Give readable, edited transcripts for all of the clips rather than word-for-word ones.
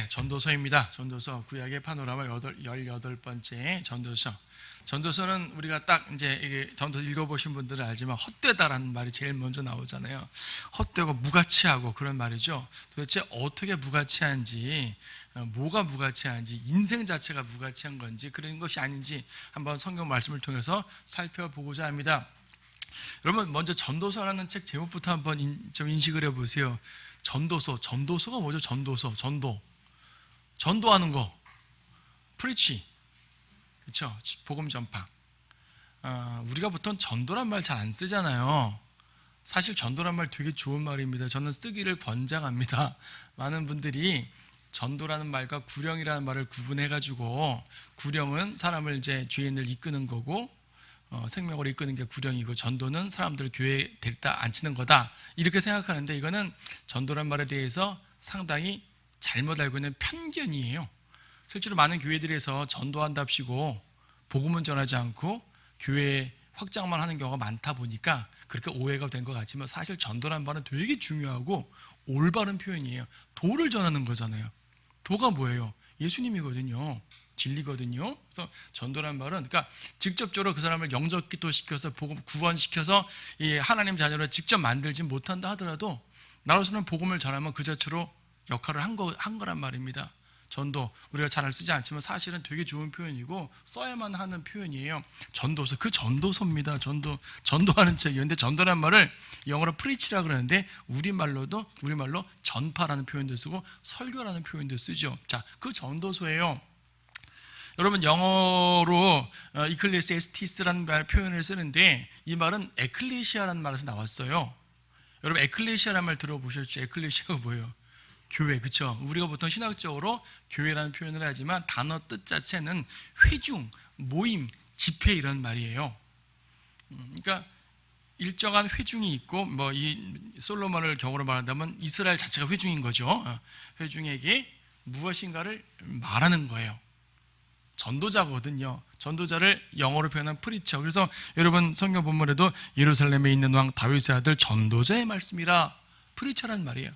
네, 전도서입니다. 전도서 구약의 파노라마 18번째 전도서. 전도서는 우리가 딱 이제 이게 전도서 읽어보신 분들은 알지만 헛되다라는 말이 제일 먼저 나오잖아요. 헛되고 무가치하고 그런 말이죠. 도대체 어떻게 무가치한지, 뭐가 무가치한지, 인생 자체가 무가치한 건지 그런 것이 아닌지 한번 성경 말씀을 통해서 살펴보고자 합니다. 여러분 먼저 전도서라는 책 제목부터 한번 좀 인식을 해보세요. 전도서가 뭐죠? 전도하는 거, 프리치, 그렇죠? 복음 전파. 우리가 보통 전도란 말 잘 안 쓰잖아요. 사실 전도란 말 되게 좋은 말입니다. 저는 쓰기를 권장합니다. 많은 분들이 전도라는 말과 구령이라는 말을 구분해가지고, 구령은 사람을 이제 죄인을 이끄는 거고, 생명으로 이끄는 게 구령이고, 전도는 사람들을 교회에 데리다 앉히는 거다, 이렇게 생각하는데, 이거는 전도란 말에 대해서 상당히 잘못 알고 있는 편견이에요. 실제로 많은 교회들에서 전도한답시고 복음은 전하지 않고 교회 확장만 하는 경우가 많다 보니까 그렇게 오해가 된 것 같지만, 사실 전도란 말은 되게 중요하고 올바른 표현이에요. 도를 전하는 거잖아요. 도가 뭐예요? 예수님이거든요. 진리거든요. 그래서 전도란 말은, 그러니까 직접적으로 그 사람을 영접 기도시켜서 복음 구원시켜서 이 하나님 자녀를 직접 만들지 못한다 하더라도 나로서는 복음을 전하면 그 자체로 역할을 한 거란 말입니다. 전도, 우리가 잘 쓰지 않지만 사실은 되게 좋은 표현이고 써야만 하는 표현이에요. 전도서, 그 전도서입니다. 전도하는 책이에요. 근데 전도란 말을 영어로 프리치라 그러는데 우리말로 전파라는 표현도 쓰고 설교라는 표현도 쓰죠. 자, 그 전도서예요. 여러분 영어로 이클레시에스티스라는 표현을 쓰는데 이 말은 에클레시아라는 말에서 나왔어요. 여러분 에클레시아라는 말 들어보셨죠? 에클레시아가 뭐예요? 교회, 그렇죠? 우리가 보통 신학적으로 교회라는 표현을 하지만 단어 뜻 자체는 회중, 모임, 집회 이런 말이에요. 그러니까 일정한 회중이 있고, 뭐 이 솔로몬을 경우로 말한다면 이스라엘 자체가 회중인 거죠. 회중에게 무엇인가를 말하는 거예요. 전도자거든요. 전도자를 영어로 표현한 프리처. 그래서 여러분 성경 본문에도 예루살렘에 있는 왕 다윗의 아들 전도자의 말씀이라 프리처란 말이에요.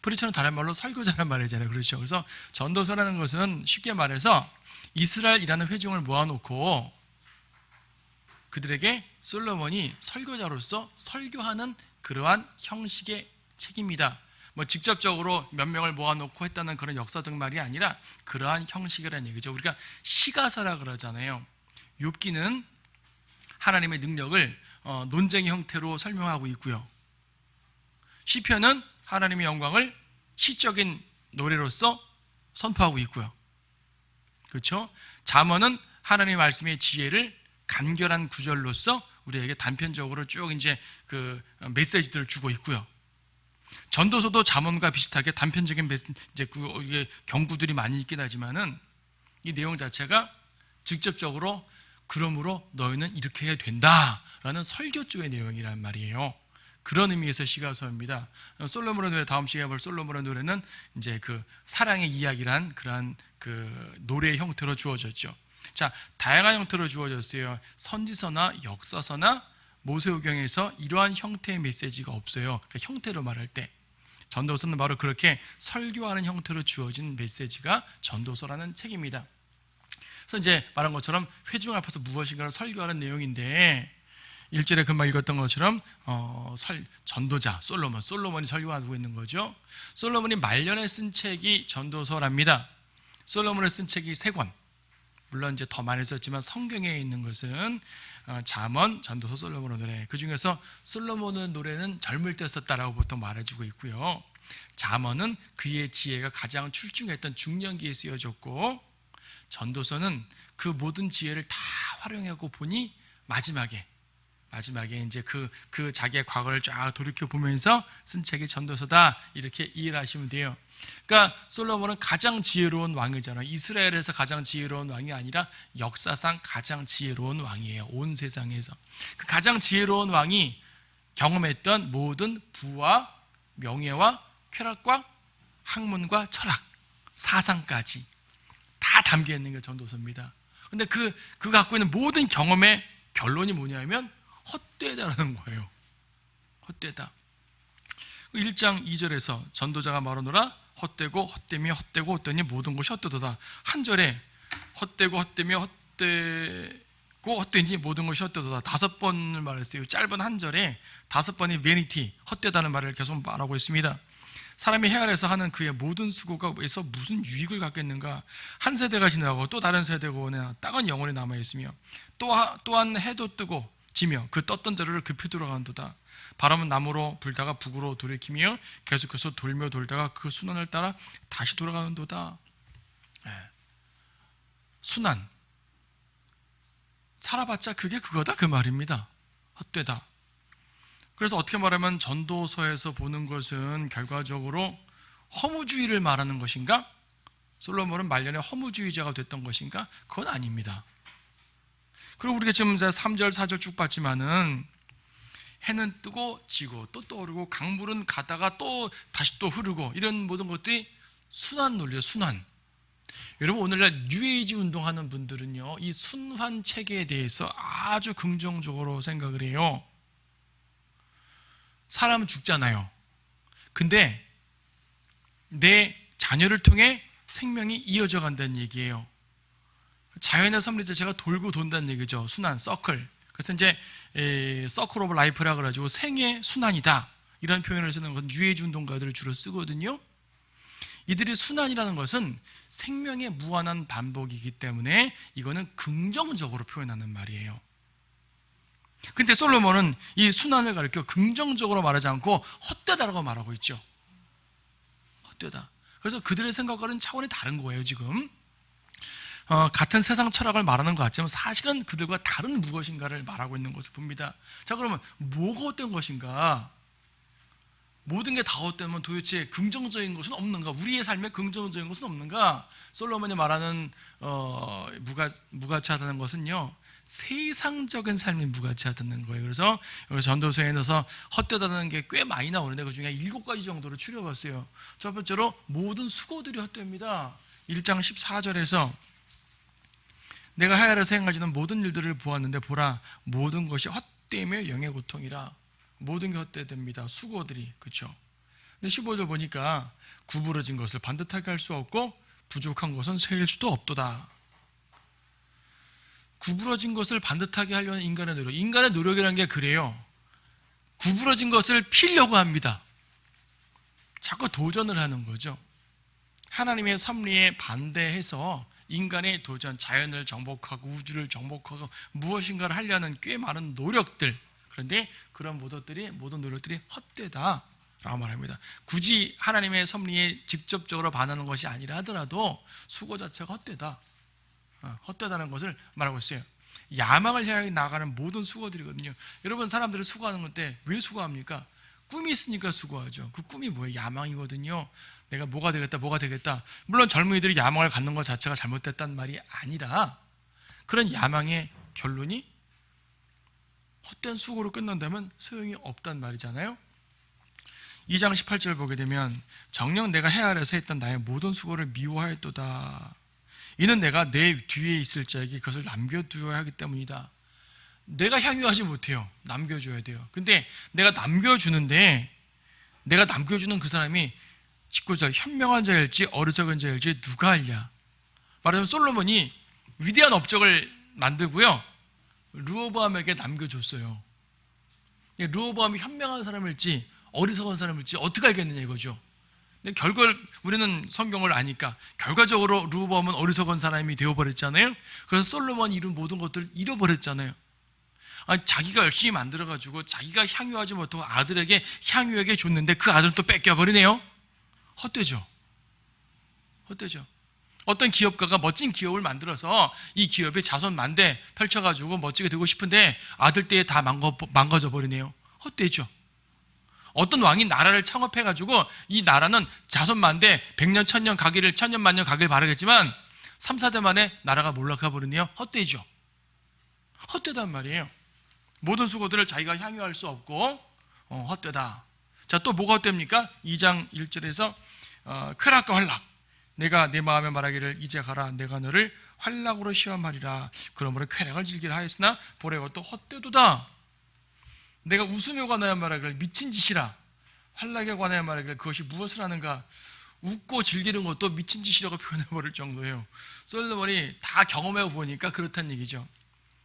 프리처는 다른 말로 설교자란 말이잖아요. 그렇죠? 그래서 전도서라는 것은 쉽게 말해서 이스라엘이라는 회중을 모아놓고 그들에게 솔로몬이 설교자로서 설교하는 그러한 형식의 책입니다. 뭐 직접적으로 몇 명을 모아놓고 했다는 그런 역사적 말이 아니라 그러한 형식이라는 얘기죠. 우리가 시가서라 그러잖아요. 욥기는 하나님의 능력을 논쟁의 형태로 설명하고 있고요. 시편은 하나님의 영광을 시적인 노래로서 선포하고 있고요. 그렇죠? 잠언은 하나님의 말씀의 지혜를 간결한 구절로서 우리에게 단편적으로 쭉 이제 그 메시지들을 주고 있고요. 전도서도 잠언과 비슷하게 단편적인 이제 이게 경구들이 많이 있긴 하지만은 이 내용 자체가 직접적으로 그러므로 너희는 이렇게 해야 된다라는 설교 쪽의 내용이란 말이에요. 그런 의미에서 시가서입니다. 솔로몬의 노래, 다음 시간에 볼 솔로몬의 노래는 이제 그 사랑의 이야기란 그러한 그 노래의 형태로 주어졌죠. 자, 다양한 형태로 주어졌어요. 선지서나 역사서나 모세오경에서 이러한 형태의 메시지가 없어요. 그러니까 형태로 말할 때 전도서는 바로 그렇게 설교하는 형태로 주어진 메시지가 전도서라는 책입니다. 그래서 이제 말한 것처럼 회중 앞에서 무엇인가를 설교하는 내용인데 1절에 금방 읽었던 것처럼 전도자 솔로몬이 설교하고 있는 거죠. 솔로몬이 말년에 쓴 책이 전도서랍니다. 솔로몬이 쓴 책이 3권. 물론 이제 더 많이 썼지만 성경에 있는 것은 잠언, 전도서, 솔로몬의 노래. 그 중에서 솔로몬의 노래는 젊을 때 썼다라고 보통 말해주고 있고요. 잠언은 그의 지혜가 가장 출중했던 중년기에 쓰여졌고, 전도서는 그 모든 지혜를 다 활용하고 보니 마지막에 이제 그 자기의 과거를 쫙 돌이켜 보면서 쓴 책이 전도서다, 이렇게 이해를 하시면 돼요. 그러니까 솔로몬은 가장 지혜로운 왕이잖아요. 이스라엘에서 가장 지혜로운 왕이 아니라 역사상 가장 지혜로운 왕이에요. 온 세상에서 그 가장 지혜로운 왕이 경험했던 모든 부와 명예와 쾌락과 학문과 철학, 사상까지 다 담겨 있는 게 전도서입니다. 근데 그 갖고 있는 모든 경험의 결론이 뭐냐면 헛되다라는 거예요. 헛되다. 1장 2절에서 전도자가 말하노라 헛되고 헛되며 헛되고 헛되니 모든 것이 헛되도다. 한 절에 헛되고 헛되며 헛되고 헛되니 모든 것이 헛되도다 5번을 말했어요. 짧은 한 절에 5번이 vanity, 헛되다는 말을 계속 말하고 있습니다. 사람이 해 아래서 하는 그의 모든 수고가 에서 무슨 유익을 갖겠는가. 한 세대가 지나가고 또 다른 세대가 오나 땅은 영원히 남아있으며 또한 해도 뜨고 지며 그 떴던 자리를 급히 돌아간도다. 바람은 남으로 불다가 북으로 돌이키며 계속해서 돌며 돌다가 그 순환을 따라 다시 돌아가는도다. 순환, 살아봤자 그게 그거다 그 말입니다. 헛되다. 그래서 어떻게 말하면 전도서에서 보는 것은 결과적으로 허무주의를 말하는 것인가? 솔로몬은 말년에 허무주의자가 됐던 것인가? 그건 아닙니다. 그리고 우리가 지금 3절 4절 쭉 봤지만은 해는 뜨고 지고 또 떠오르고 강물은 가다가 또 다시 또 흐르고 이런 모든 것들이 순환 논리예요. 순환. 여러분 오늘날 뉴에이지 운동하는 분들은요 이 순환 체계에 대해서 아주 긍정적으로 생각을 해요. 사람은 죽잖아요. 근데 내 자녀를 통해 생명이 이어져 간다는 얘기예요. 자연의 섭리 자체가 돌고 돈다는 얘기죠. 순환, 서클. 그래서 이제 서클 오브 라이프라 그래가지고 생의 순환이다 이런 표현을 쓰는 것은 뉴에이지 운동가들을 주로 쓰거든요. 이들의 순환이라는 것은 생명의 무한한 반복이기 때문에 이거는 긍정적으로 표현하는 말이에요. 근데 솔로몬은 이 순환을 가리켜 긍정적으로 말하지 않고 헛되다라고 말하고 있죠. 헛되다. 그래서 그들의 생각과는 차원이 다른 거예요 지금. 같은 세상 철학을 말하는 것 같지만 사실은 그들과 다른 무엇인가를 말하고 있는 것을 봅니다. 자, 그러면 뭐가 헛된 것인가? 모든 게 다 헛되면 도대체 긍정적인 것은 없는가? 우리의 삶에 긍정적인 것은 없는가? 솔로몬이 말하는 무가치하다는 것은요 세상적인 삶이 무가치하다는 거예요. 그래서 여기 전도서에 넣어서 헛되다는 게 꽤 많이 나오는데 그 중에 7가지 정도로 추려봤어요. 첫 번째로 모든 수고들이 헛됩니다. 1장 14절에서 내가 하야에서 행하지는 모든 일들을 보았는데 보라 모든 것이 헛되며 영의 고통이라. 모든 게 헛되됩니다. 수고들이. 그렇죠? 근데 15절 보니까 구부러진 것을 반듯하게 할 수 없고 부족한 것은 세일 수도 없도다. 구부러진 것을 반듯하게 하려는 인간의 노력. 인간의 노력이라는 게 그래요. 구부러진 것을 피려고 합니다. 자꾸 도전을 하는 거죠. 하나님의 섭리에 반대해서 인간의 도전, 자연을 정복하고 우주를 정복하고 무엇인가를 하려는 꽤 많은 노력들. 그런데 그런 모든 노력들이 헛되다라고 말합니다. 굳이 하나님의 섭리에 직접적으로 반하는 것이 아니라 하더라도 수고 자체가 헛되다. 헛되다는 것을 말하고 있어요. 야망을 향해 나가는 모든 수고들이거든요. 여러분 사람들이 수고하는 건데 왜 수고합니까? 꿈이 있으니까 수고하죠. 그 꿈이 뭐예요? 야망이거든요. 내가 뭐가 되겠다. 물론 젊은이들이 야망을 갖는 것 자체가 잘못됐다는 말이 아니라 그런 야망의 결론이 헛된 수고로 끝난다면 소용이 없단 말이잖아요. 2장 18절 보게 되면 정녕 내가 해 아래서 했던 나의 모든 수고를 미워하였도다. 이는 내가 내 뒤에 있을 자에게 그것을 남겨두어야 하기 때문이다. 내가 향유하지 못해요. 남겨줘야 돼요. 근데 내가 남겨주는데 내가 남겨주는 그 사람이 19절 현명한 자일지 어리석은 자일지 누가 알냐. 말하자면 솔로몬이 위대한 업적을 만들고요 르호보암에게 남겨줬어요. 르호보암이 현명한 사람일지 어리석은 사람일지 어떻게 알겠느냐 이거죠. 근데 우리는 성경을 아니까 결과적으로 르호보암은 어리석은 사람이 되어버렸잖아요. 그래서 솔로몬이 이룬 모든 것들을 잃어버렸잖아요. 자기가 열심히 만들어가지고 자기가 향유하지 못하고 아들에게 향유에게 줬는데 그 아들은 또 뺏겨버리네요. 헛되죠. 어떤 기업가가 멋진 기업을 만들어서 이 기업에 자손 만대 펼쳐가지고 멋지게 되고 싶은데 아들 때에 다 망가져 버리네요. 헛되죠. 어떤 왕이 나라를 창업해가지고 이 나라는 자손 만대 100년, 1000년 가기를 1000년, 만년 가기를 바라겠지만 3, 4대 만에 나라가 몰락해 버리네요. 헛되죠. 헛되단 말이에요. 모든 수고들을 자기가 향유할 수 없고 헛되다. 자, 또 뭐가 헛됩니까? 2장 1절에서 쾌락과 활락. 내가 내 마음에 말하기를 이제 가라. 내가 너를 활락으로 시험하리라. 그러므로 쾌락을 즐기라 하였으나 보래 것도 헛되도다. 내가 웃음에 관하여 말하기를 미친 짓이라. 활락에 관하여 말하기를 그것이 무엇을 하는가. 웃고 즐기는 것도 미친 짓이라고 표현해버릴 정도예요. 솔로몬이 다 경험해 보니까 그렇다는 얘기죠.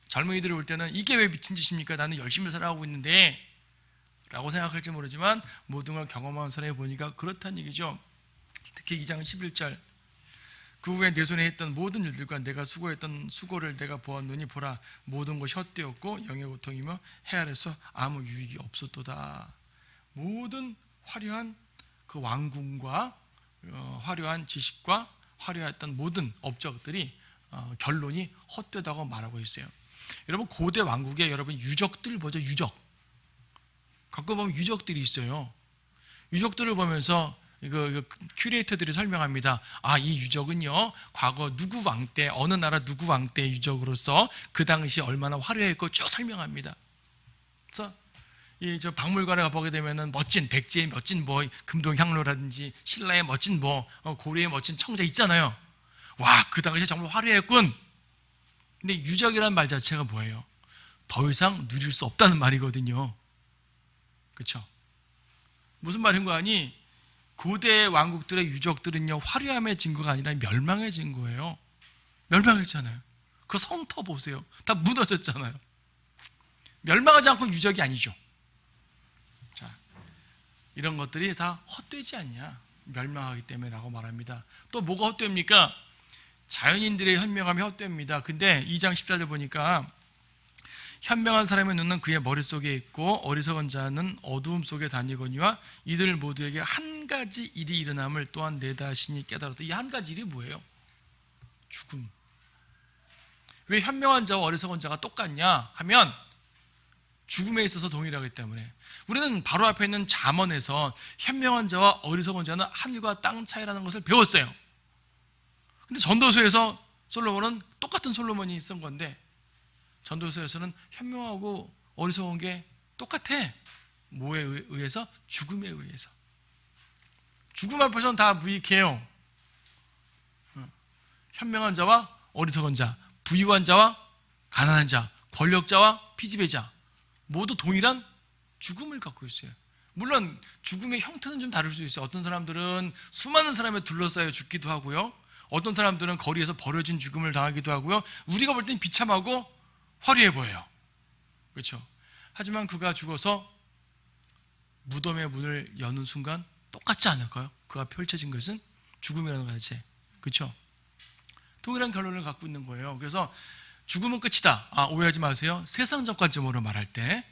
젊은이들이 볼 때는 이게 왜 미친 짓입니까? 나는 열심히 살아가고 있는데 라고 생각할지 모르지만 모든 걸 경험한 사람이 보니까 그렇다는 얘기죠. 특히 2장 11절, 그 후에 내 손에 했던 모든 일들과 내가 수고했던 수고를 내가 보았노니 보라, 모든 것이 헛되었고 영의 고통이며 해 아래서 아무 유익이 없었도다. 모든 화려한 그 왕궁과 화려한 지식과 화려했던 모든 업적들이 결론이 헛되다고 말하고 있어요. 여러분, 고대 왕국에 여러분 유적들 보죠. 유적. 가끔 보면 유적들이 있어요. 유적들을 보면서 이거 큐레이터들이 설명합니다. 아, 이 유적은요, 과거 누구 왕 때, 어느 나라 누구 왕 때 유적으로서 그 당시 얼마나 화려했고 쭉 설명합니다. 그래서 이 저 박물관에 가보게 되면은 멋진 백제의 멋진 뭐 금동 향로라든지 신라의 멋진 뭐 고려의 멋진 청자 있잖아요. 와, 그 당시에 정말 화려했군. 근데 유적이라는 말 자체가 뭐예요? 더 이상 누릴 수 없다는 말이거든요. 그렇죠? 무슨 말인 거 아니? 고대 왕국들의 유적들은요, 화려함의 증거가 아니라 멸망의 증거예요. 멸망했잖아요. 그 성터 보세요. 다 무너졌잖아요. 멸망하지 않고 유적이 아니죠. 자, 이런 것들이 다 헛되지 않냐? 멸망하기 때문에라고 말합니다. 또 뭐가 헛됩니까? 자연인들의 현명함이 헛됩니다. 근데 2장 14절 보니까 현명한 사람의 눈은 그의 머릿속에 있고 어리석은 자는 어두움 속에 다니거니와 이들 모두에게 한 가지 일이 일어남을 또한 내 자신이 깨달았다. 이 한 가지 일이 뭐예요? 죽음. 왜 현명한 자와 어리석은 자가 똑같냐 하면 죽음에 있어서 동일하기 때문에. 우리는 바로 앞에 있는 잠언에서 현명한 자와 어리석은 자는 하늘과 땅 차이라는 것을 배웠어요. 근데 전도서에서 솔로몬은 똑같은 솔로몬이 쓴 건데 전도서에서는 현명하고 어리석은 게 똑같아. 뭐에 의해서? 죽음에 의해서. 죽음 앞에서는 다 무익해요. 현명한 자와 어리석은 자, 부유한 자와 가난한 자, 권력자와 피지배자 모두 동일한 죽음을 갖고 있어요. 물론 죽음의 형태는 좀 다를 수 있어요. 어떤 사람들은 수많은 사람에 둘러싸여 죽기도 하고요. 어떤 사람들은 거리에서 버려진 죽음을 당하기도 하고요. 우리가 볼 땐 비참하고 화려해 보여요. 그렇죠? 하지만 그가 죽어서 무덤의 문을 여는 순간 똑같지 않을까요? 그가 펼쳐진 것은 죽음이라는 것 자체. 그렇죠? 동일한 결론을 갖고 있는 거예요. 그래서 죽음은 끝이다. 오해하지 마세요. 세상적 관점으로 말할 때,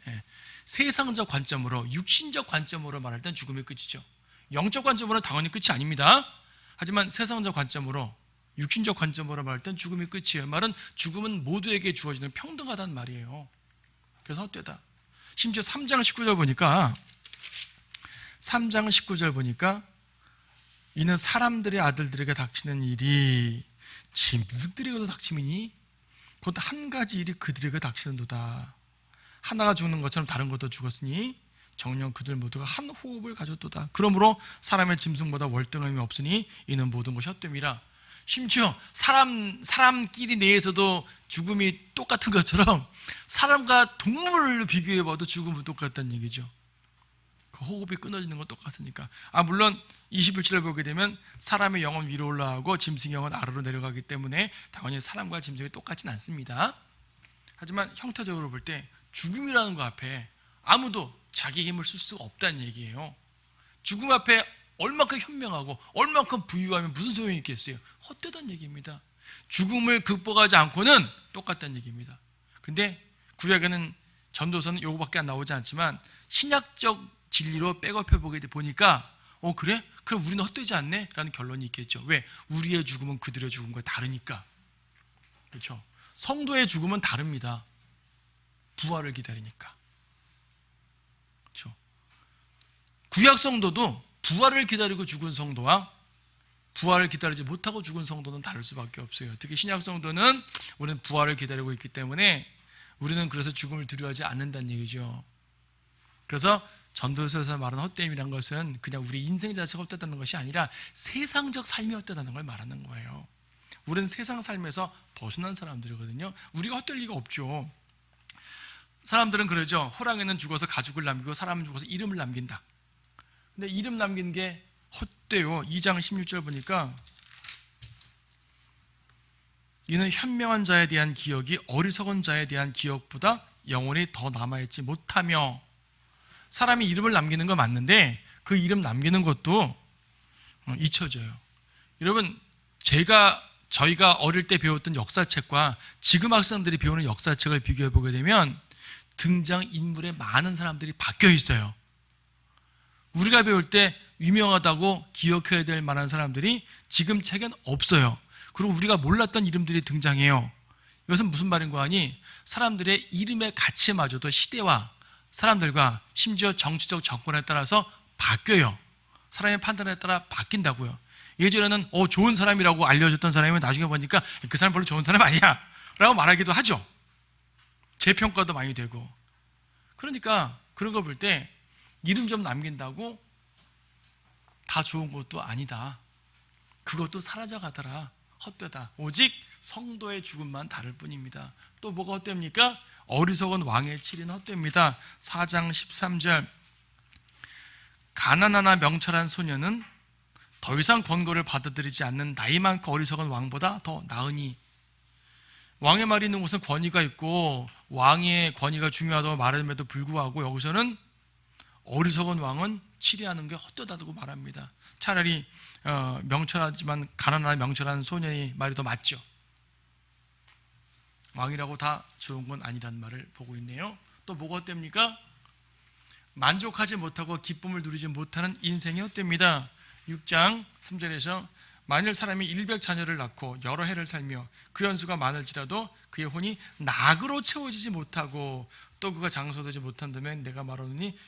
세상적 관점으로, 육신적 관점으로 말할 땐 죽음이 끝이죠. 영적 관점으로는 당연히 끝이 아닙니다. 하지만 세상적 관점으로, 육신적 관점으로 말할 땐 죽음이 끝이에요. 말은 죽음은 모두에게 주어지는 평등하다는 말이에요. 그래서 헛되다. 심지어 3장 19절 보니까 3장 19절 보니까 이는 사람들의 아들들에게 닥치는 일이 짐승들에게도 닥침이니 곧 한 가지 일이 그들에게 닥치는도다. 하나가 죽는 것처럼 다른 것도 죽었으니 정녕 그들 모두가 한 호흡을 가졌도다. 그러므로 사람의 짐승보다 월등함이 없으니 이는 모든 것이 헛됨이라. 심지어 사람끼리 내에서도 죽음이 똑같은 것처럼 사람과 동물을 비교해봐도 죽음은 똑같다는 얘기죠. 그 호흡이 끊어지는 건 똑같으니까. 물론 21절을 보게 되면 사람의 영은 위로 올라가고 짐승의 영은 아래로 내려가기 때문에 당연히 사람과 짐승이 똑같진 않습니다. 하지만 형태적으로 볼 때 죽음이라는 거 앞에 아무도 자기 힘을 쓸 수가 없다는 얘기예요. 죽음 앞에 얼마큼 현명하고 얼마큼 부유하면 무슨 소용이 있겠어요? 헛되다는 얘기입니다. 죽음을 극복하지 않고는 똑같다는 얘기입니다. 근데 구약에는 전도서는 요거밖에 안 나오지 않지만 신약적 진리로 백업해 보니까 그래? 그럼 우리는 헛되지 않네? 라는 결론이 있겠죠. 왜? 우리의 죽음은 그들의 죽음과 다르니까. 그렇죠? 성도의 죽음은 다릅니다. 부활을 기다리니까. 그렇죠? 구약 성도도 부활을 기다리고 죽은 성도와 부활을 기다리지 못하고 죽은 성도는 다를 수밖에 없어요. 특히 신약 성도는 우리는 부활을 기다리고 있기 때문에 우리는 그래서 죽음을 두려워하지 않는다는 얘기죠. 그래서 전도서에서 말하는 헛됨이란 것은 그냥 우리 인생 자체가 헛되다는 것이 아니라 세상적 삶이 헛되다는 걸 말하는 거예요. 우리는 세상 삶에서 벗어난 사람들이거든요. 우리가 헛될 리가 없죠. 사람들은 그러죠. 호랑이는 죽어서 가죽을 남기고 사람은 죽어서 이름을 남긴다. 근데 이름 남긴 게 헛되요. 2장 16절 보니까 이는 현명한 자에 대한 기억이 어리석은 자에 대한 기억보다 영원히 더 남아있지 못하며, 사람이 이름을 남기는 건 맞는데 그 이름 남기는 것도 잊혀져요. 여러분, 저희가 어릴 때 배웠던 역사책과 지금 학생들이 배우는 역사책을 비교해 보게 되면 등장인물에 많은 사람들이 바뀌어 있어요. 우리가 배울 때 유명하다고 기억해야 될 만한 사람들이 지금 책엔 없어요. 그리고 우리가 몰랐던 이름들이 등장해요. 이것은 무슨 말인 거 아니? 사람들의 이름의 가치마저도 시대와 사람들과 심지어 정치적 정권에 따라서 바뀌어요. 사람의 판단에 따라 바뀐다고요. 예전에는 좋은 사람이라고 알려줬던 사람이 나중에 보니까 그 사람 별로 좋은 사람 아니야 라고 말하기도 하죠. 재평가도 많이 되고. 그러니까 그런 거 볼 때 이름 좀 남긴다고 다 좋은 것도 아니다. 그것도 사라져가더라. 헛되다. 오직 성도의 죽음만 다를 뿐입니다. 또 뭐가 헛됩니까? 어리석은 왕의 치리는 헛됩니다. 4장 13절, 가난하나 명철한 소녀는 더 이상 권고를 받아들이지 않는 나이 많고 어리석은 왕보다 더 나으니. 왕의 말이 있는 곳은 권위가 있고 왕의 권위가 중요하다고 말함에도 불구하고 여기서는 어리석은 왕은 치리하는 게 헛되다고 말합니다. 차라리 명철하지만 가난한 명철한 소년의 말이 더 맞죠. 왕이라고 다 좋은 건 아니란 말을 보고 있네요. 또 뭐가 헛됩니까? 만족하지 못하고 기쁨을 누리지 못하는 인생이 헛됩니다. 6장 3절에서 만일 사람이 100자녀를 낳고 여러 해를 살며 그 연수가 많을지라도 그의 혼이 낙으로 채워지지 못하고 또 그가 장수되지 못한다면 내가 말하노니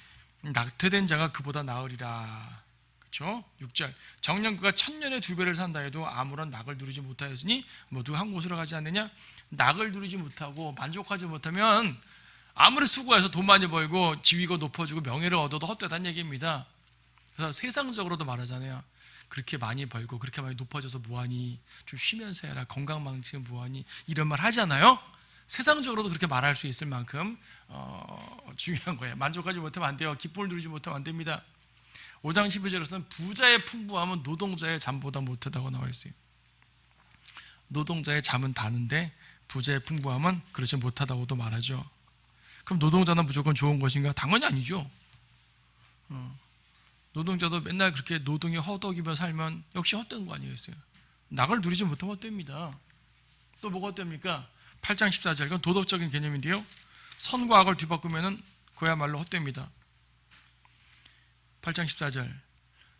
낙태된 자가 그보다 나으리라. 그렇죠? 6절, 정녕 그가 1000년에 2배를 산다 해도 아무런 낙을 누리지 못하였으니 모두 한 곳으로 가지 않느냐. 낙을 누리지 못하고 만족하지 못하면 아무리 수고해서 돈 많이 벌고 지위가 높아지고 명예를 얻어도 헛되다는 얘기입니다. 그래서 세상적으로도 말하잖아요. 그렇게 많이 벌고 그렇게 많이 높아져서 뭐하니, 좀 쉬면서 해라, 건강 망치면 뭐하니, 이런 말 하잖아요. 세상적으로도 그렇게 말할 수 있을 만큼 중요한 거예요. 만족하지 못하면 안 돼요. 기쁨을 누리지 못하면 안 됩니다. 5장 12절에서는 부자의 풍부함은 노동자의 잠보다 못하다고 나와 있어요. 노동자의 잠은 다는데 부자의 풍부함은 그렇지 못하다고도 말하죠. 그럼 노동자는 무조건 좋은 것인가? 당연히 아니죠. 노동자도 맨날 그렇게 노동에 허덕이며 살면 역시 헛된 거 아니겠어요? 낙을 누리지 못하면 헛됩니다. 또 뭐가 헛됩니까? 8장 14절, 이건 도덕적인 개념인데요. 선과 악을 뒤바꾸면 그야말로 헛됩니다. 8장 14절,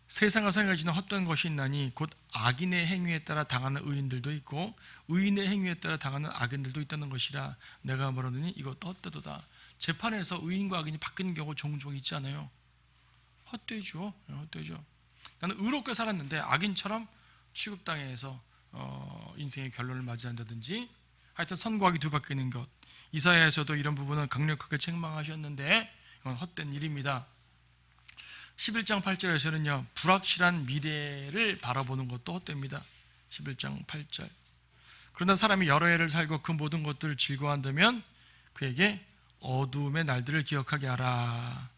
세상을 생각지는 헛된 것이 있나니 곧 악인의 행위에 따라 당하는 의인들도 있고 의인의 행위에 따라 당하는 악인들도 있다는 것이라. 내가 말하노니 이것도 헛되도다. 재판에서 의인과 악인이 바뀌는 경우 종종 있지 않아요? 헛되죠. 헛되죠. 나는 의롭게 살았는데 악인처럼 취급당해서 인생의 결론을 맞이한다든지, 하여튼 선과 악이 뒤바뀌는 것. 이사야에서도 이런 부분은 강력하게 책망하셨는데 이건 헛된 일입니다. 11장 8절에서는요, 불확실한 미래를 바라보는 것도 헛됩니다. 11장 8절, 그러나 사람이 여러 해를 살고 그 모든 것들을 즐거워한다면 그에게 어두움의 날들을 기억하게 하라.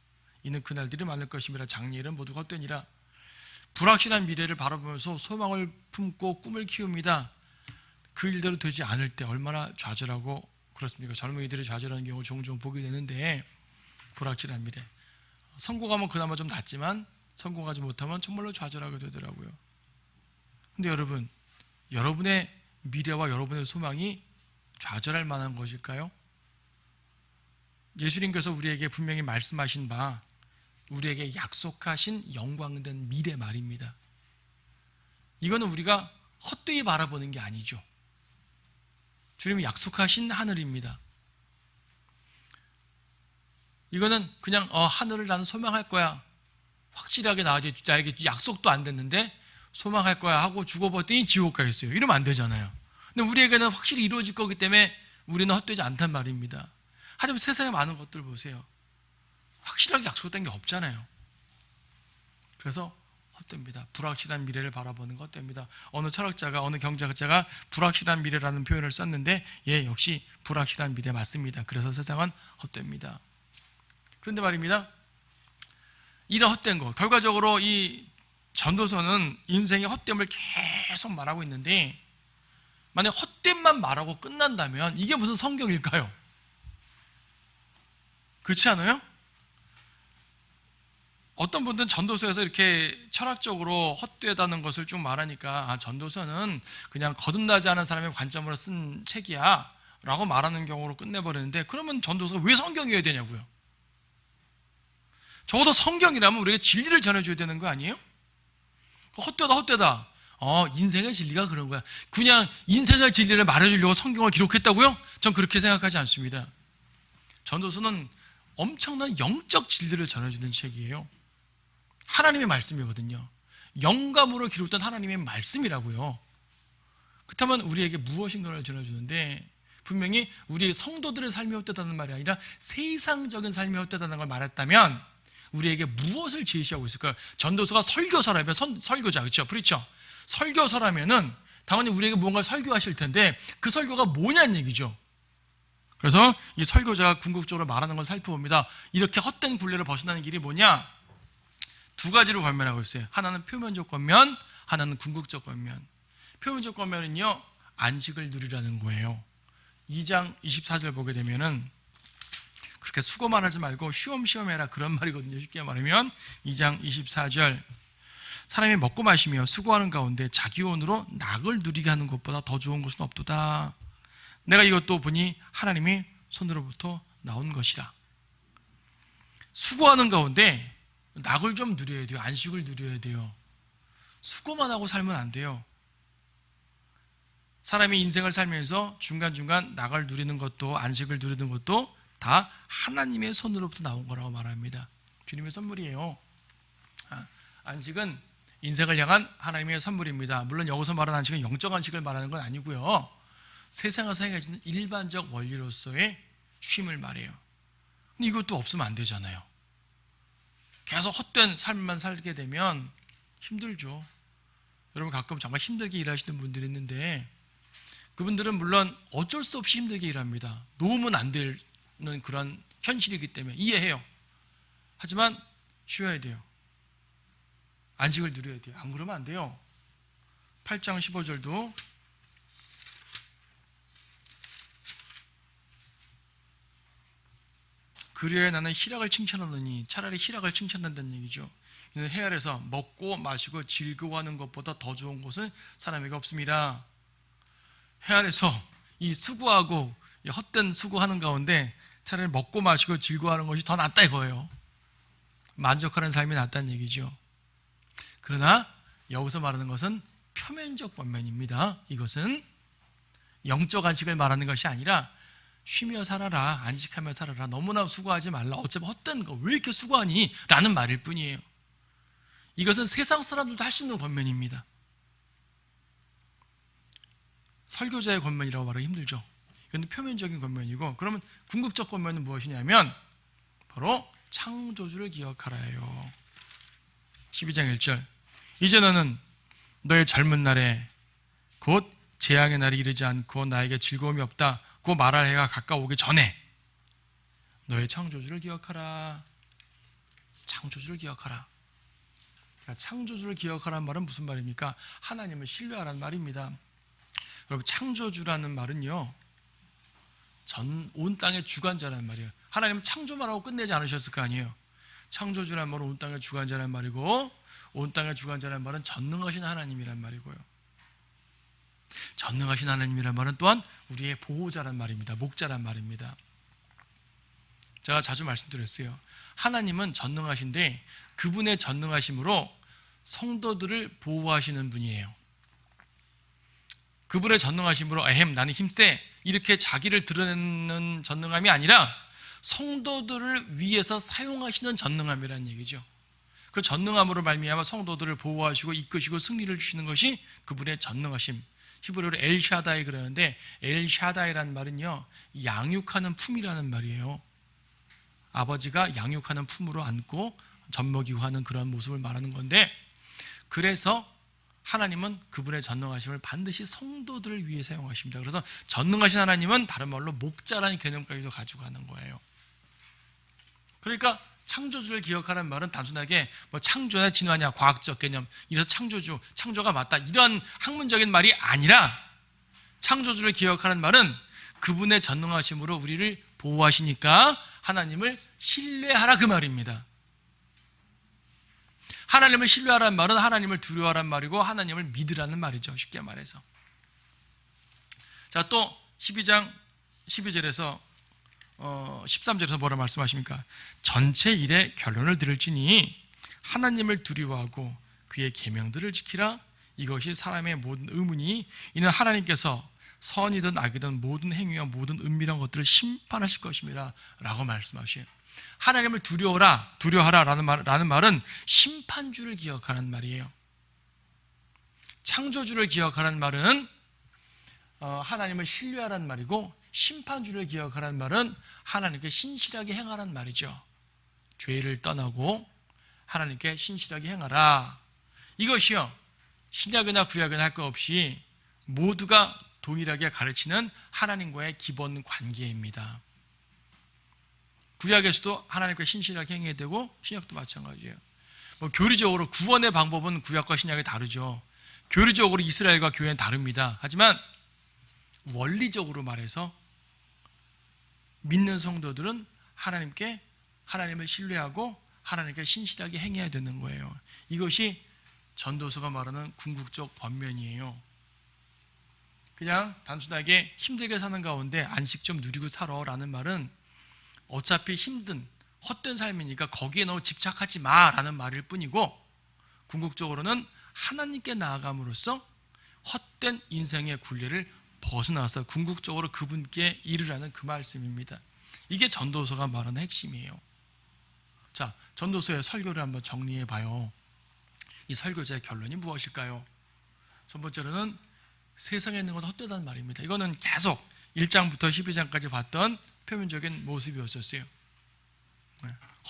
이는 그 날들이 많을 것임이라. 장래일은 모두가 헛되니라. 불확실한 미래를 바라보면서 소망을 품고 꿈을 키웁니다. 그 일대로 되지 않을 때 얼마나 좌절하고 그렇습니까? 젊은이들이 좌절하는 경우 종종 보게 되는데, 불확실한 미래. 성공하면 그나마 좀 낫지만 성공하지 못하면 정말로 좌절하게 되더라고요. 근데 여러분, 여러분의 미래와 여러분의 소망이 좌절할 만한 것일까요? 예수님께서 우리에게 분명히 말씀하신 바, 우리에게 약속하신 영광된 미래 말입니다. 이거는 우리가 헛되이 바라보는 게 아니죠. 주님이 약속하신 하늘입니다. 이거는 그냥 하늘을 나는 소망할 거야, 확실하게 나에게 약속도 안 됐는데 소망할 거야 하고 죽어버렸더니 지옥 가 있어요. 이러면 안 되잖아요. 근데 우리에게는 확실히 이루어질 거기 때문에 우리는 헛되지 않단 말입니다. 하지만 세상에 많은 것들 보세요. 확실하게 약속된 게 없잖아요. 그래서 헛됩니다. 불확실한 미래를 바라보는 것 헛됩니다. 어느 철학자가, 어느 경제학자가 불확실한 미래라는 표현을 썼는데, 예, 역시 불확실한 미래 맞습니다. 그래서 세상은 헛됩니다. 그런데 말입니다, 이런 헛된 거, 결과적으로 이 전도서는 인생의 헛됨을 계속 말하고 있는데 만약 헛됨만 말하고 끝난다면 이게 무슨 성경일까요? 그렇지 않아요? 어떤 분들은 전도서에서 이렇게 철학적으로 헛되다는 것을 좀 말하니까 전도서는 그냥 거듭나지 않은 사람의 관점으로 쓴 책이야 라고 말하는 경우로 끝내버리는데, 그러면 전도서가 왜 성경이어야 되냐고요. 적어도 성경이라면 우리에게 진리를 전해줘야 되는 거 아니에요? 헛되다. 인생의 진리가 그런 거야. 그냥 인생의 진리를 말해주려고 성경을 기록했다고요? 전 그렇게 생각하지 않습니다. 전도서는 엄청난 영적 진리를 전해주는 책이에요. 하나님의 말씀이거든요. 영감으로 기록된 하나님의 말씀이라고요. 그렇다면 우리에게 무엇인가를 전해주는데, 분명히 우리 성도들의 삶이 헛되다는 말이 아니라 세상적인 삶이 헛되다는 걸 말했다면 우리에게 무엇을 제시하고 있을까요? 전도서가 설교서라면 설교자, 그렇죠? 프리처. 설교서라면은 당연히 우리에게 무언가를 설교하실 텐데 그 설교가 뭐냐는 얘기죠. 그래서 이 설교자가 궁극적으로 말하는 걸 살펴봅니다. 이렇게 헛된 굴레를 벗어나는 길이 뭐냐? 두 가지로 권면하고 있어요. 하나는 표면적 권면, 하나는 궁극적 권면. 표면적 권면은요, 안식을 누리라는 거예요. 2장 24절 보게 되면은 그렇게 수고만 하지 말고 쉬엄쉬엄 해라, 그런 말이거든요. 쉽게 말하면 2장 24절, 사람이 먹고 마시며 수고하는 가운데 자기 혼으로 낙을 누리게 하는 것보다 더 좋은 것은 없도다. 내가 이것도 보니 하나님의 손으로부터 나온 것이라. 수고하는 가운데 낙을 좀 누려야 돼요. 안식을 누려야 돼요. 수고만 하고 살면 안 돼요. 사람이 인생을 살면서 중간중간 낙을 누리는 것도 안식을 누리는 것도 다 하나님의 손으로부터 나온 거라고 말합니다. 주님의 선물이에요. 안식은 인생을 향한 하나님의 선물입니다. 물론 여기서 말하는 안식은 영적 안식을 말하는 건 아니고요, 세상에서 행해지는 일반적 원리로서의 쉼을 말해요. 근데 이것도 없으면 안 되잖아요. 계속 헛된 삶만 살게 되면 힘들죠. 여러분 가끔 정말 힘들게 일하시는 분들이 있는데 그분들은 물론 어쩔 수 없이 힘들게 일합니다. 놓으면 안 되는 그런 현실이기 때문에 이해해요. 하지만 쉬어야 돼요. 안식을 누려야 돼요. 안 그러면 안 돼요. 8장 15절도 그리하여 나는 희락을 칭찬하느니, 차라리 희락을 칭찬한다는 얘기죠. 해 아래서 먹고 마시고 즐거워하는 것보다 더 좋은 것은 사람에게 없습니다. 해 아래서 이 수고하고 이 헛된 수고하는 가운데 차라리 먹고 마시고 즐거워하는 것이 더 낫다 이거예요. 만족하는 삶이 낫다는 얘기죠. 그러나 여기서 말하는 것은 표면적 권면입니다. 이것은 영적 안식을 말하는 것이 아니라 쉬며 살아라, 안식하며 살아라, 너무나 수고하지 말라, 어차피 헛된 거 왜 이렇게 수고하니? 라는 말일 뿐이에요. 이것은 세상 사람들도 할 수 있는 권면입니다. 설교자의 권면이라고 말하기 힘들죠. 이건 표면적인 권면이고, 그러면 궁극적 권면은 무엇이냐면 바로 창조주를 기억하라예요. 12장 1절, 이제 너는 너의 젊은 날에 곧 재앙의 날이 이르지 않고 나에게 즐거움이 없다 고 말할 해가 가까우기 전에 너의 창조주를 기억하라. 창조주를 기억하라. 그러니까 창조주를 기억하라는 말은 무슨 말입니까? 하나님을 신뢰하라는 말입니다. 여러분, 창조주라는 말은요, 온 땅의 주관자라는 말이에요. 하나님은 창조만 하고 끝내지 않으셨을 거 아니에요. 창조주라는 말은 온 땅의 주관자라는 말이고, 온 땅의 주관자라는 말은 전능하신 하나님이란 말이고요. 전능하신 하나님이란 말은 또한 우리의 보호자란 말입니다. 목자란 말입니다. 제가 자주 말씀드렸어요. 하나님은 전능하신데 그분의 전능하심으로 성도들을 보호하시는 분이에요. 그분의 전능하심으로 나는 힘세, 이렇게 자기를 드러내는 전능함이 아니라 성도들을 위해서 사용하시는 전능함이라는 얘기죠. 그 전능함으로 말미암아 성도들을 보호하시고 이끄시고 승리를 주시는 것이 그분의 전능하심. 히브리어로 엘샤다이 그러는데, 엘샤다이라는 말은요, 양육하는 품이라는 말이에요. 아버지가 양육하는 품으로 안고 젖먹이고 하는 그런 모습을 말하는 건데, 그래서 하나님은 그분의 전능하심을 반드시 성도들을 위해 사용하십니다. 그래서 전능하신 하나님은 다른 말로 목자라는 개념까지도 가지고 가는 거예요. 그러니까 창조주를 기억하라는 말은 단순하게 뭐 창조냐 진화냐 과학적 개념 이래서 창조주, 창조가 맞다 이런 학문적인 말이 아니라 창조주를 기억하는 말은 그분의 전능하심으로 우리를 보호하시니까 하나님을 신뢰하라 그 말입니다. 하나님을 신뢰하라는 말은 하나님을 두려워하라는 말이고 하나님을 믿으라는 말이죠. 쉽게 말해서. 자, 또 12장 12절에서 13절에서 뭐라 말씀하십니까? 전체 일의 결론을 들을지니 하나님을 두려워하고 그의 계명들을 지키라. 이것이 사람의 모든 의문이 이는 하나님께서 선이든 악이든 모든 행위와 모든 은밀한 것들을 심판하실 것입니다 라고 말씀하셔요. 하나님을 두려워하라라는 말은 심판주를 기억하는 말이에요. 창조주를 기억하라는 말은 하나님을 신뢰하라는 말이고, 심판주를 기억하라는 말은 하나님께 신실하게 행하라는 말이죠. 죄를 떠나고 하나님께 신실하게 행하라. 이것이요, 신약이나 구약이나 할 것 없이 모두가 동일하게 가르치는 하나님과의 기본 관계입니다. 구약에서도 하나님께 신실하게 행해야 되고 신약도 마찬가지예요. 뭐 교리적으로 구원의 방법은 구약과 신약이 다르죠. 교리적으로 이스라엘과 교회는 다릅니다. 하지만 원리적으로 말해서 믿는 성도들은 하나님을 신뢰하고 하나님께 신실하게 행해야 되는 거예요. 이것이 전도서가 말하는 궁극적 권면이에요. 그냥 단순하게 힘들게 사는 가운데 안식 좀 누리고 살아라는 말은 어차피 힘든 헛된 삶이니까 거기에 너무 집착하지 마라는 말일 뿐이고, 궁극적으로는 하나님께 나아감으로써 헛된 인생의 굴레를 벗어나서 궁극적으로 그분께 이르라는 그 말씀입니다. 이게 전도서가 말하는 핵심이에요. 자, 전도서의 설교를 한번 정리해 봐요. 이 설교자의 결론이 무엇일까요? 첫 번째로는 세상에 있는 것은 헛되다는 말입니다. 이거는 계속 1장부터 12장까지 봤던 표면적인 모습이었었어요.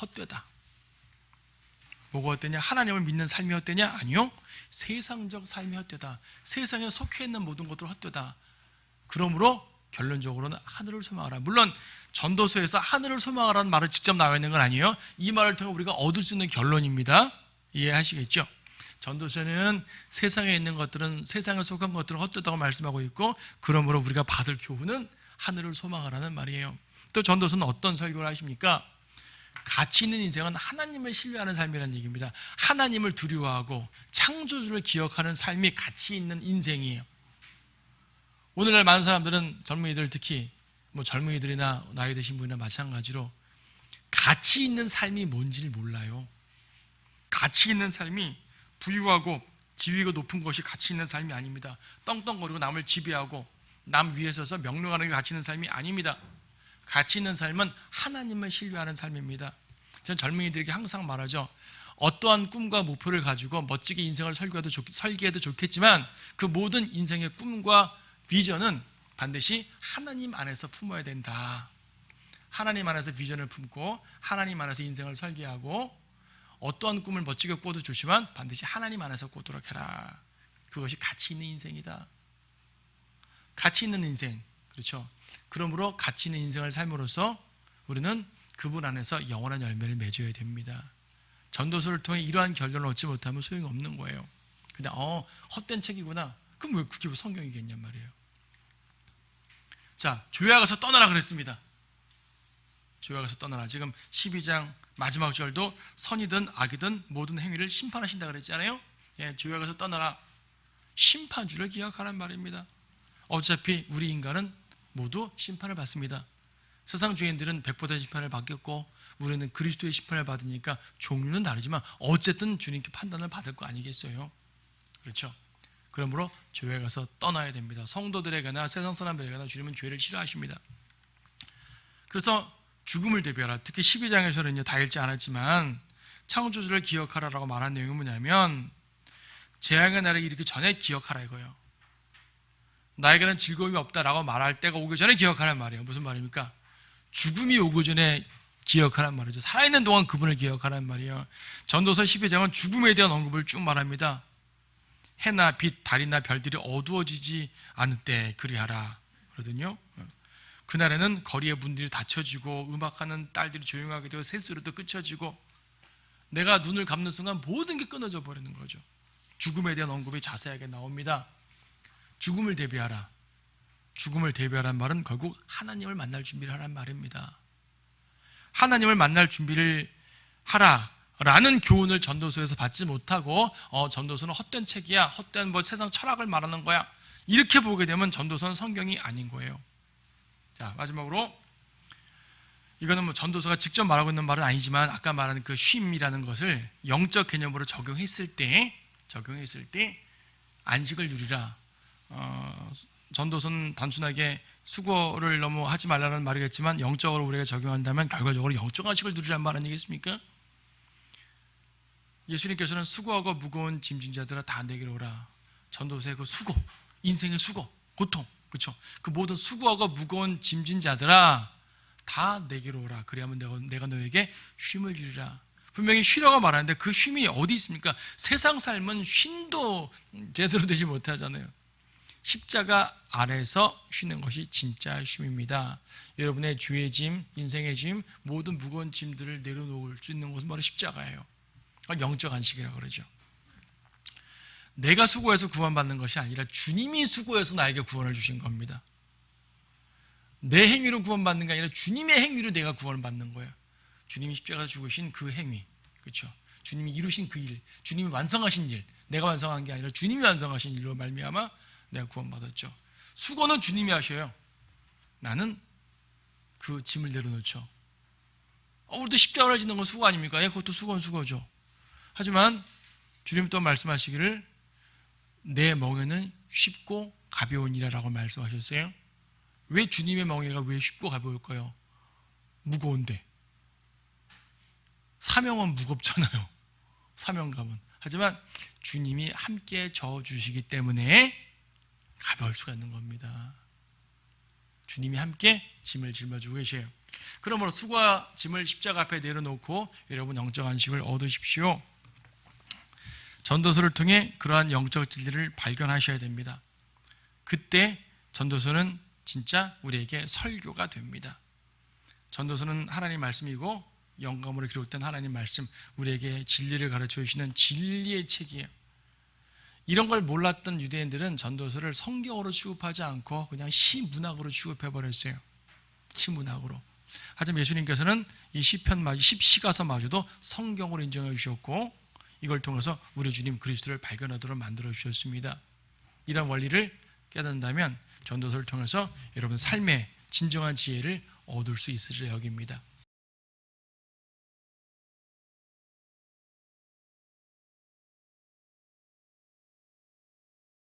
헛되다. 뭐가 헛되냐? 하나님을 믿는 삶이 헛되냐? 아니요. 세상적 삶이 헛되다. 세상에 속해 있는 모든 것들 헛되다. 그러므로 결론적으로는 하늘을 소망하라. 물론 전도서에서 하늘을 소망하라는 말을 직접 나와 있는 건 아니에요. 이 말을 통해 우리가 얻을 수 있는 결론입니다. 이해하시겠죠? 전도서는 세상에 있는 것들은, 세상에 속한 것들은 헛되다고 말씀하고 있고, 그러므로 우리가 받을 교훈은 하늘을 소망하라는 말이에요. 또 전도서는 어떤 설교를 하십니까? 가치 있는 인생은 하나님을 신뢰하는 삶이라는 얘기입니다. 하나님을 두려워하고 창조주를 기억하는 삶이 가치 있는 인생이에요. 오늘날 많은 사람들은, 젊은이들 특히 뭐 젊은이들이나 나이 드신 분이나 마찬가지로 가치 있는 삶이 뭔지를 몰라요. 가치 있는 삶이 부유하고 지위가 높은 것이 가치 있는 삶이 아닙니다. 떵떵거리고 남을 지배하고 남 위에 서서 명령하는 게 가치 있는 삶이 아닙니다. 가치 있는 삶은 하나님을 신뢰하는 삶입니다. 저는 젊은이들에게 항상 말하죠. 어떠한 꿈과 목표를 가지고 멋지게 인생을 설계해도 좋겠지만 그 모든 인생의 꿈과 비전은 반드시 하나님 안에서 품어야 된다. 하나님 안에서 비전을 품고 하나님 안에서 인생을 설계하고, 어떠한 꿈을 멋지게 꿔도 좋지만 반드시 하나님 안에서 꿔도록 해라. 그것이 가치 있는 인생이다. 가치 있는 인생, 그렇죠? 그러므로 가치 있는 인생을 삶으로써 우리는 그분 안에서 영원한 열매를 맺어야 됩니다. 전도서를 통해 이러한 결론을 얻지 못하면 소용이 없는 거예요. 그냥 헛된 책이구나. 그럼 왜 그게 성경이겠냔 말이에요. 자, 교회 가서 떠나라 그랬습니다. 교회 가서 떠나라. 지금 12장 마지막 절도 선이든 악이든 모든 행위를 심판하신다 그랬잖아요. 예, 교회 가서 떠나라. 심판주를 기억하란 말입니다. 어차피 우리 인간은 모두 심판을 받습니다. 세상 죄인들은 100% 심판을 받겠고 우리는 그리스도의 심판을 받으니까 종류는 다르지만 어쨌든 주님께 판단을 받을 거 아니겠어요? 그렇죠? 그러므로 교회 가서 떠나야 됩니다. 성도들에게나 세상 사람들에게나 주님은 죄를 싫어하십니다. 그래서 죽음을 대비하라. 특히 12장에서는 다 읽지 않았지만 창조주를 기억하라라고 말한 내용은 뭐냐면, 재앙의 날을 이르기 전에 기억하라 이거예요. 나에게는 즐거움이 없다라고 말할 때가 오기 전에 기억하란 말이에요. 무슨 말입니까? 죽음이 오기 전에 기억하란 말이죠. 살아있는 동안 그분을 기억하란 말이에요. 전도서 12장은 죽음에 대한 언급을 쭉 말합니다. 해나 빛, 달이나 별들이 어두워지지 않을 때 그리하라 그러거든요. 그날에는 거리의 문들이 닫혀지고 음악하는 딸들이 조용하게 되고 새소리도 끊쳐지고 내가 눈을 감는 순간 모든 게 끊어져 버리는 거죠. 죽음에 대한 언급이 자세하게 나옵니다. 죽음을 대비하라. 죽음을 대비하라는 말은 결국 하나님을 만날 준비를 하라는 말입니다. 하나님을 만날 준비를 하라라는 교훈을 전도서에서 받지 못하고 전도서는 헛된 책이야, 헛된 세상 철학을 말하는 거야, 이렇게 보게 되면 전도서는 성경이 아닌 거예요. 자, 마지막으로 이거는 전도서가 직접 말하고 있는 말은 아니지만 아까 말한 그 쉼이라는 것을 영적 개념으로 적용했을 때 안식을 누리라. 전도서는 단순하게 수고를 너무 하지 말라는 말이겠지만 영적으로 우리가 적용한다면 결과적으로 영적 안식을 누리라는 말 아니겠습니까? 예수님께서는 수고하고 무거운 짐진 자들아 다 내게로 오라. 전도서의 그 수고, 인생의 수고, 고통, 그렇죠? 그 모든 수고하고 무거운 짐진 자들아 다 내게로 오라. 그래야만 내가 너에게 쉼을 주리라. 분명히 쉬라고 말하는데 그 쉼이 어디 있습니까? 세상 삶은 쉼도 제대로 되지 못하잖아요. 십자가 아래서 쉬는 것이 진짜 쉼입니다. 여러분의 주의 짐, 인생의 짐, 모든 무거운 짐들을 내려놓을 수 있는 곳은 바로 십자가예요. 영적 안식이라고 그러죠. 내가 수고해서 구원받는 것이 아니라 주님이 수고해서 나에게 구원을 주신 겁니다. 내 행위로 구원받는 게 아니라 주님의 행위로 내가 구원을 받는 거예요. 주님이 십자가 죽으신 그 행위, 그렇죠? 주님이 이루신 그 일, 주님이 완성하신 일, 내가 완성한 게 아니라 주님이 완성하신 일로 말미암아 내가 구원받았죠. 수고는 주님이 하셔요. 나는 그 짐을 내려놓죠. 우리도 십자가를 지는 건 수고 아닙니까? 그것도 수고는 수고죠. 하지만 주님 또 말씀하시기를 내 멍에는 쉽고 가벼우니라라고 말씀하셨어요. 왜 주님의 멍에가 왜 쉽고 가벼울까요? 무거운데. 사명은 무겁잖아요. 사명감은. 하지만 주님이 함께 져주시기 때문에 가벼울 수가 있는 겁니다. 주님이 함께 짐을 짊어지고 계셔요. 그러므로 수고와 짐을 십자가 앞에 내려놓고 여러분 영적 안식을 얻으십시오. 전도서를 통해 그러한 영적 진리를 발견하셔야 됩니다. 그때 전도서는 진짜 우리에게 설교가 됩니다. 전도서는 하나님 말씀이고 영감으로 기록된 하나님 말씀, 우리에게 진리를 가르쳐 주시는 진리의 책이에요. 이런 걸 몰랐던 유대인들은 전도서를 성경으로 취급하지 않고 그냥 시문학으로 취급해버렸어요. 시문학으로. 하지만 예수님께서는 이 시가서마저도 성경으로 인정해 주셨고 이걸 통해서 우리 주님 그리스도를 발견하도록 만들어 주셨습니다. 이런 원리를 깨닫는다면 전도서를 통해서 여러분 삶의 진정한 지혜를 얻을 수 있으리라 여깁니다.